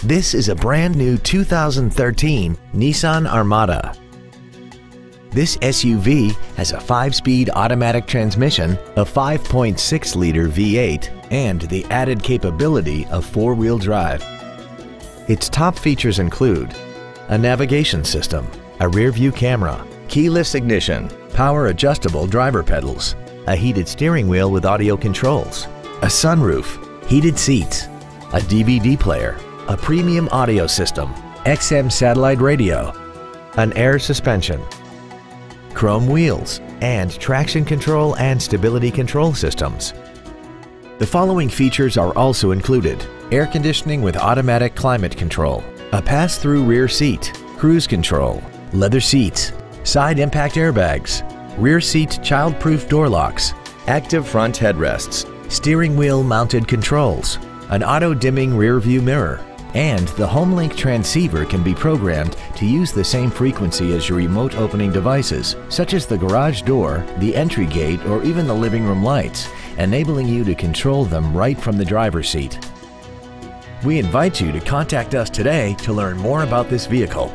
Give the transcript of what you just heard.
This is a brand new 2013 Nissan Armada. This SUV has a 5-speed automatic transmission, a 5.6-liter V8, and the added capability of 4-wheel drive. Its top features include a navigation system, a rear-view camera, keyless ignition, power-adjustable driver pedals, a heated steering wheel with audio controls, a sunroof, heated seats, a DVD player, a premium audio system, XM satellite radio, an air suspension, chrome wheels, and traction control and stability control systems. The following features are also included: air conditioning with automatic climate control, a pass-through rear seat, cruise control, leather seats, side impact airbags, rear seat child-proof door locks, active front headrests, steering wheel mounted controls, an auto-dimming rear view mirror, and the HomeLink transceiver can be programmed to use the same frequency as your remote opening devices, such as the garage door, the entry gate, or even the living room lights, enabling you to control them right from the driver's seat. We invite you to contact us today to learn more about this vehicle.